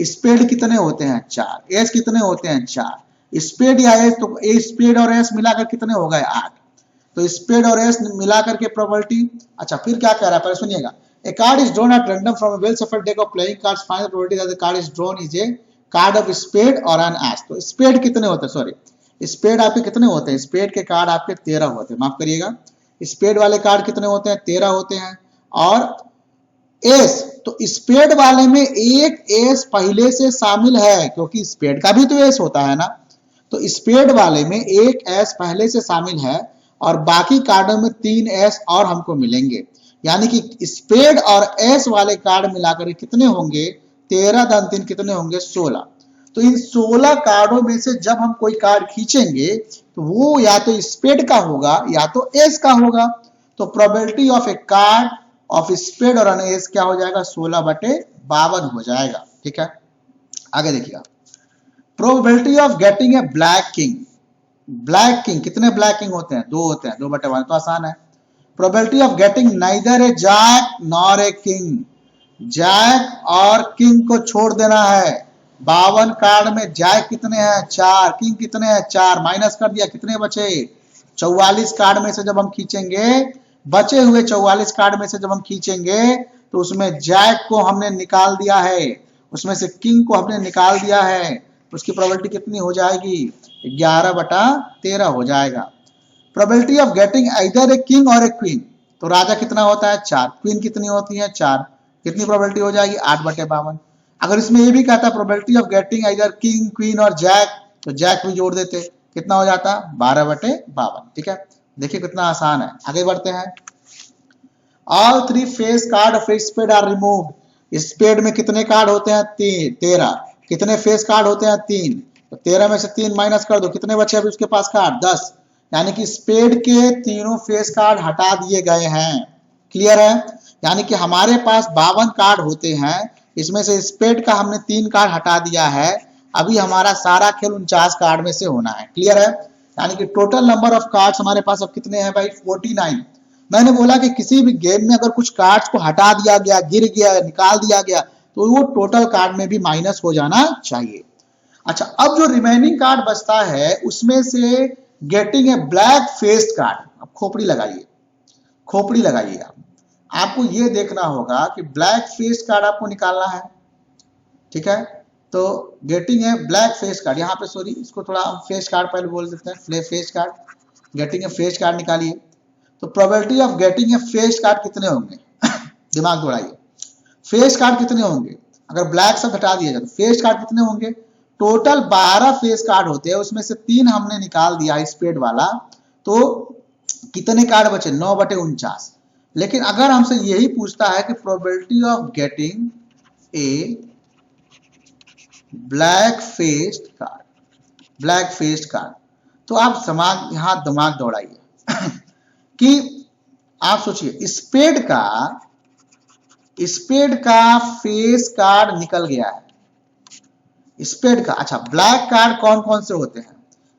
स्पेड कितने होते हैं? 4, एस कितने होते हैं? 4। स्पेड या एस, तो स्पेड और एस मिलाकर कितने हो गए? 8। तो स्पेड और एस मिलाकर के प्रोबेबिलिटी। अच्छा, फिर क्या कह रहा है, पहले सुनिएगा। A card is drawn at random from a well-shuffled deck of playing cards. Find the probability that the card is drawn is a card of spade or an ace. तो स्पेड कितने होते हैं? सॉरी, स्पेड आपके कितने होते हैं? Spade के card आपके 13 होते हैं, माफ करिएगा। स्पेड वाले कार्ड कितने होते हैं? 13 होते हैं। और एस, तो स्पेड वाले में एक एस पहले से शामिल है, क्योंकि स्पेड का भी तो एस होता है ना। तो स्पेड वाले में एक एस पहले से शामिल है और बाकी कार्डों में 3 एस और हमको मिलेंगे, यानी कि स्पेड और एस वाले कार्ड मिलाकर कितने होंगे? 13 धन 3 कितने होंगे? 16। तो इन 16 कार्डों में से जब हम कोई कार्ड खींचेंगे तो वो या तो स्पेड का होगा या तो एस का होगा। तो probability of a card of spade और एन एस क्या हो जाएगा? 16/52 हो जाएगा। ठीक है, आगे देखिएगा। Probability of getting a black king. Black king, कितने ब्लैक किंग होते हैं? 2 होते हैं, 2/1, तो आसान है। Probability of getting neither a jack nor a king. Jack और किंग को छोड़ देना है। 52 कार्ड में जैक कितने हैं? 4। किंग कितने हैं? 4। माइनस कर दिया, कितने बचे? 44 कार्ड में से जब हम खींचेंगे, बचे हुए 44 कार्ड में से जब हम खींचेंगे तो उसमें जैक को हमने निकाल दिया है, उसमें से किंग को हमने निकाल दिया है, उसकी प्रोबेबिलिटी कितनी हो जाएगी? 11/13 हो जाएगा। Probability of getting either a king और ए क्वीन, तो राजा कितना होता है? 4। क्वीन कितनी होती है? 4। कितनी प्रोबेबिलिटी हो जाएगी? 8/52। अगर इसमें ये भी कहता है probability of getting either king, queen और जैक, तो जैक भी जोड़ देते, कितना हो जाता? 12/52। ठीक है, देखिए कितना आसान है। आगे बढ़ते हैं। All 3 face card of spade are removed. Spade में कितने कार्ड होते हैं? 13। कितने फेस कार्ड होते हैं? 3। तो 13 में से 3 माइनस कर दो, कितने बचे अभी उसके पास कार्ड? 10। यानी कि स्पेड के तीनों फेस कार्ड हटा दिए गए हैं। क्लियर है? यानी कि हमारे पास 52 कार्ड होते हैं, इसमें से स्पेड का हमने 3 कार्ड हटा दिया है। अभी हमारा सारा खेल 49 कार्ड में से होना है। क्लियर है? यानी कि टोटल नंबर ऑफ कार्ड्स हमारे पास अब कितने हैं भाई? 49। मैंने बोला कि किसी भी गेम में अगर कुछ कार्ड्स को हटा दिया गया, गिर गया, निकाल दिया गया, तो वो टोटल कार्ड में भी माइनस हो जाना चाहिए। अच्छा, अब जो रिमेनिंग कार्ड बचता है उसमें से getting a black faced card. अब खोपड़ी लगाइए, खोपड़ी लगाइए। आपको ये देखना होगा कि ब्लैक फेस्ड कार्ड आपको निकालना है। ठीक है, तो getting a black faced card, यहाँ पे सॉरी इसको थोड़ा फेस्ड कार्ड पहले बोल देते हैं, faced card. Getting a faced card निकालिए। तो probability of getting A faced card कितने होंगे? दिमाग दौड़ाइए। फेस्ड कार्ड कितने होंगे? अगर ब्लैक सब हटा दिया जाए तो फेस्ड कार्ड कितने होंगे? टोटल 12 फेस कार्ड होते हैं, उसमें से 3 हमने निकाल दिया स्पेड वाला, तो कितने कार्ड बचे? 9/49। लेकिन अगर हमसे यही पूछता है कि probability of getting a black faced card, black faced card, तो आप यहां दिमाग दौड़ाइए कि आप सोचिए स्पेड का फेस कार्ड निकल गया है। स्पेड का, अच्छा ब्लैक कार्ड कौन कौन से होते हैं?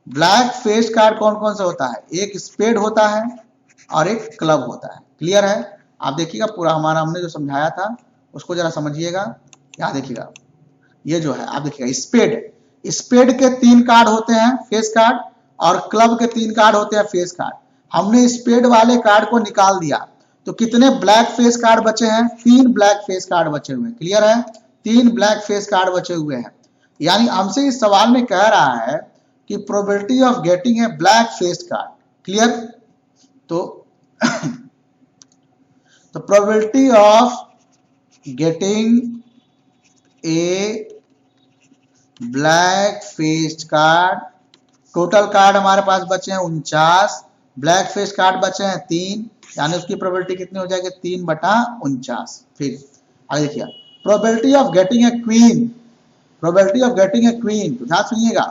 ब्लैक फेस कार्ड कौन कौन सा होता है? एक स्पेड होता है और एक क्लब होता है। क्लियर है? आप देखिएगा पूरा हमारा हमने जो समझाया था उसको जरा समझिएगा। यहाँ देखिएगा, ये जो है आप देखिएगा स्पेड, स्पेड के 3 कार्ड होते हैं फेस कार्ड, और क्लब के 3 कार्ड होते हैं फेस कार्ड। हमने स्पेड वाले कार्ड को निकाल दिया तो कितने ब्लैक फेस कार्ड बचे हैं? 3 ब्लैक फेस कार्ड बचे हुए हैं। क्लियर है? 3 ब्लैक फेस कार्ड बचे हुए हैं। यानी हमसे इस सवाल में कह रहा है कि probability of getting a black face card. Clear? तो तो probability of getting a black faced card, total card हमारे पास बचे हैं 49, ब्लैक फेस कार्ड बचे हैं 3, यानी उसकी प्रोबेबिलिटी कितनी हो जाएगी? 3/49। फिर आगे देखिए, probability of getting A queen, probability of getting A queen, तो ध्यान सुनिएगा,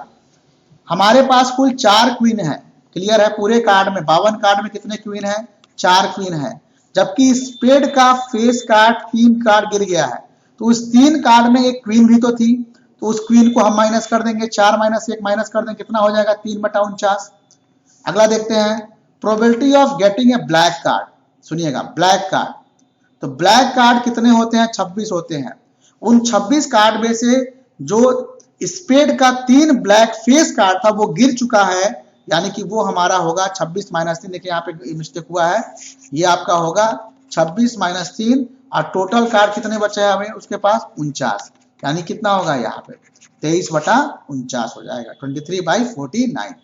हमारे पास कुल 4 क्वीन है। क्लियर है? पूरे कार्ड में 52 कार्ड में कितने क्वीन है? 4 क्वीन है। जबकि स्पेड का फेस कार्ड 3 कार्ड गिर गया है, तो उस 3 कार्ड में एक क्वीन भी तो थी, तो उस क्वीन को हम माइनस कर देंगे, 4 माइनस 1 माइनस कर देंगे, कितना हो जाएगा? 3/49। अगला देखते हैं, probability of getting a black card. सुनिएगा, ब्लैक कार्ड, तो ब्लैक कार्ड कितने होते हैं? 26 होते हैं। उन 26 कार्ड में से जो स्पेड का 3 ब्लैक फेस कार्ड था वो गिर चुका है, यानी कि वो हमारा होगा 26 - 3। देखिए यहाँ पे मिस्टेक हुआ है, ये आपका होगा 26 - 3, और टोटल कार्ड कितने बचे हैं हमें उसके पास? 49, यानी कितना होगा यहाँ पे? 23/49 हो जाएगा, 23/49।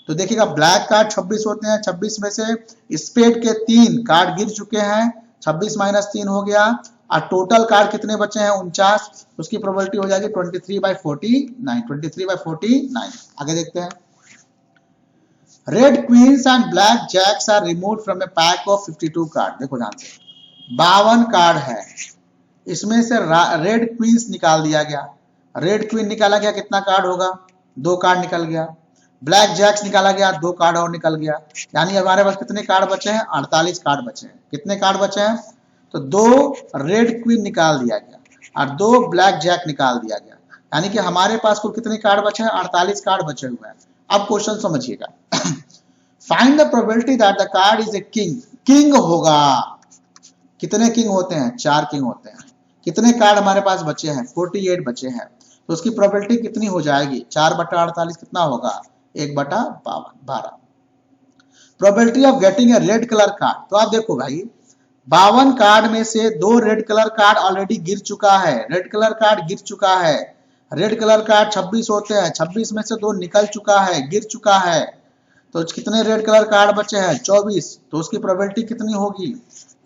तो देखिएगा, ब्लैक कार्ड 26 होते हैं, 26 में से स्पेड के 3 कार्ड गिर चुके हैं, 26 - 3 हो गया, और टोटल कार्ड कितने बचे हैं? 49, उसकी प्रोबेबिलिटी हो जाएगी 23/49, 23/49। आगे देखते हैं, red queens and black jacks are removed from a pack of 52 card. देखो ध्यान से, 52 कार्ड है, इसमें से रेड क्वींस निकाल दिया गया, रेड क्वीन निकाला गया, कितना कार्ड होगा? 2 कार्ड निकल गया। ब्लैक जैक्स निकाला गया, 2 कार्ड और निकल गया, यानी हमारे पास कितने कार्ड बचे हैं? 48 कार्ड बचे हैं। कितने कार्ड बचे हैं? तो 2 रेड क्वीन निकाल दिया गया और 2 ब्लैक जैक निकाल दिया गया, यानी कि हमारे पास कुल कितने कार्ड बचे हैं? 48 कार्ड बचे हुए हैं। अब क्वेश्चन समझिएगा, find the probability that the card is a king. King होगा, कितने किंग होते हैं? 4 किंग होते हैं। कितने कार्ड हमारे पास बचे हैं? 48 बचे हैं, तो उसकी प्रोबेबिलिटी कितनी हो जाएगी? 4/48 कितना होगा? 1/12। Probability of getting a red colour card, तो आप देखो भाई, 52 कार्ड में से 2 रेड कलर कार्ड ऑलरेडी गिर चुका है, रेड कलर कार्ड गिर चुका है। रेड कलर कार्ड 26 होते हैं, 26 में से 2 निकल चुका है, गिर चुका है, तो कितने रेड कलर कार्ड बचे हैं? 24, तो उसकी प्रोबेबिलिटी कितनी होगी?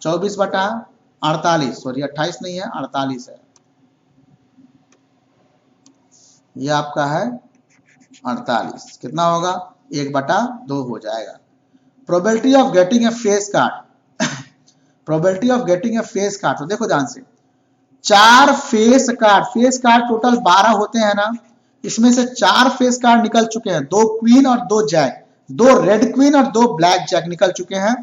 24/48, सॉरी 28 नहीं है, 48 है, ये आपका है 48, कितना होगा? 1/2 हो जाएगा। Probability of getting A face card, probability of getting A face card, तो देखो ध्यान से, 4 फेस कार्ड टोटल 12 होते हैं ना, इसमें से 4 फेस कार्ड निकल चुके हैं, 2 क्वीन और 2 जैक, 2 रेड क्वीन और 2 ब्लैक जैक निकल चुके हैं।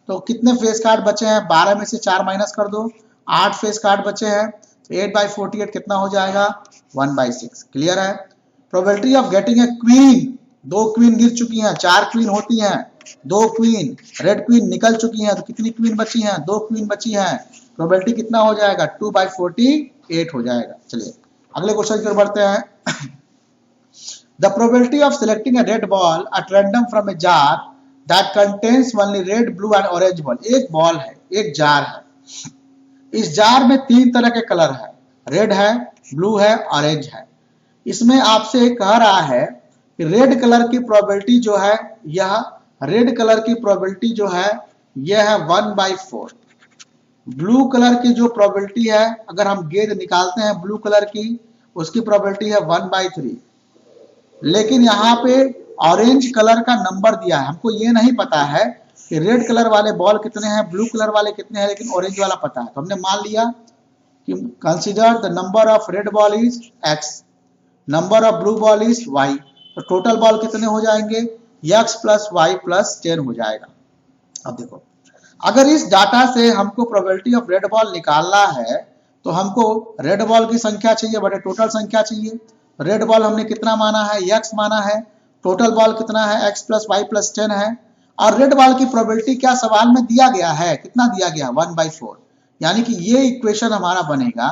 तो कितने फेस कार्ड बचे हैं? 12 में से 4 माइनस कर दो, 8 फेस कार्ड बचे हैं, तो 8/48 कितना हो जाएगा? 1/6। क्लियर है? Probability of getting A queen, 2 queen गिर चुकी हैं, 4 क्वीन होती हैं, 2 क्वीन रेड क्वीन निकल चुकी हैं, तो कितनी क्वीन बची हैं? 2 क्वीन बची हैं, प्रोबेबिलिटी कितना हो जाएगा? 2/48 हो जाएगा। चलिए अगले क्वेश्चन की ओर बढ़ते हैं। The probability of selecting a red ball at random from a jar that contains only red, blue and orange ball। एक बॉल है, एक जार है, इस जार में 3 तरह के कलर है, रेड है, ब्लू है, ऑरेंज है। इसमें आपसे कह रहा है कि रेड कलर की प्रोबेबिलिटी जो है, यह रेड कलर की प्रोबेबिलिटी जो है यह है 1/4। ब्लू कलर की जो प्रोबेबिलिटी है, अगर हम गेंद निकालते हैं ब्लू कलर की, उसकी प्रोबेबिलिटी है 1/3। लेकिन यहाँ पे ऑरेंज कलर का नंबर दिया है, हमको ये नहीं पता है कि रेड कलर वाले बॉल कितने हैं, ब्लू कलर वाले कितने हैं, लेकिन ऑरेंज वाला पता है। तो हमने मान लिया कि consider the number of red ball is x, number of blue ball is y, तो टोटल बॉल कितने हो जाएंगे? x + y + 10 हो जाएगा। अब देखो, अगर इस डाटा से हमको प्रोबेबिलिटी ऑफ रेड बॉल निकालना है, तो हमको रेड बॉल की संख्या चाहिए बटे टोटल संख्या चाहिए। रेड बॉल हमने कितना माना है, x माना है। टोटल बॉल कितना है, x प्लस वाई प्लस 10 है। और रेड बॉल की प्रोबेबिलिटी क्या सवाल में दिया गया है, कितना दिया गया, 1/4। यानी कि ये इक्वेशन हमारा बनेगा।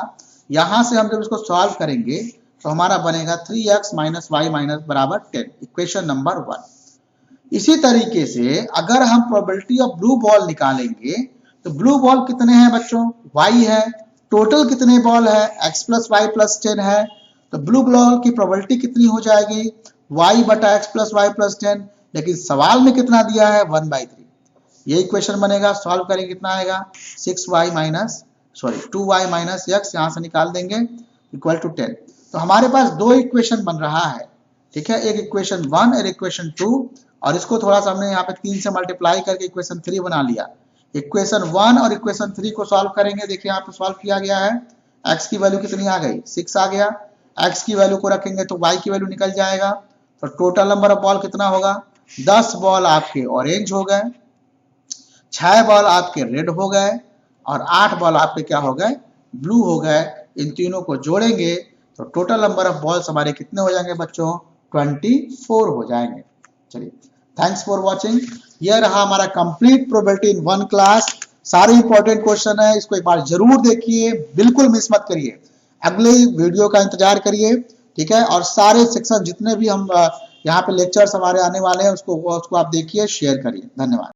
यहां से हम जब इसको सॉल्व करेंगे तो हमारा बनेगा 3x माइनस वाई माइनस बराबर 10, इक्वेशन नंबर 1। इसी तरीके से अगर हम प्रोबेबिलिटी ऑफ ब्लू बॉल निकालेंगे तो ब्लू बॉल कितने हैं बच्चों, y है। टोटल कितने बॉल है, x प्लस वाई प्लस 10 है। तो ब्लू बॉल की प्रोबेबिलिटी कितनी हो जाएगी, y बटा x प्लस वाई प्लस 10। लेकिन सवाल में कितना दिया है, 1/3। ये इक्वेशन बनेगा, सॉल्व करेंगे कितना आएगा, 2y माइनस x, यहां से निकाल देंगे, इक्वल टू 10। तो हमारे पास दो इक्वेशन बन रहा है, ठीक है, एक इक्वेशन 1 और इक्वेशन 2। और इसको थोड़ा सा हमने यहाँ पे 3 से मल्टीप्लाई करके इक्वेशन 3 बना लिया। इक्वेशन 1 और इक्वेशन 3 को सॉल्व करेंगे, देखिए यहाँ पे सॉल्व किया गया है। x की वैल्यू कितनी आ गई, 6 आ गया। x की वैल्यू को रखेंगे तो y की वैल्यू निकल जाएगा। तो टोटल नंबर ऑफ बॉल कितना होगा, 10 बॉल आपके ऑरेंज हो गए, 6 बॉल आपके रेड हो गए और 8 बॉल आपके क्या हो गए, ब्लू हो गए। इन तीनों को जोड़ेंगे तो टोटल नंबर ऑफ बॉल्स हमारे कितने हो जाएंगे बच्चों, 24 हो जाएंगे। चलिए, थैंक्स फॉर वॉचिंग। यह रहा हमारा कंप्लीट प्रोबेबिलिटी इन 1 क्लास। सारे इंपॉर्टेंट क्वेश्चन है, इसको एक बार जरूर देखिए, बिल्कुल मिस मत करिए। अगले वीडियो का इंतजार करिए, ठीक है। और सारे सेक्शन जितने भी हम यहाँ पे लेक्चर्स हमारे आने वाले हैं उसको आप देखिए, शेयर करिए। धन्यवाद।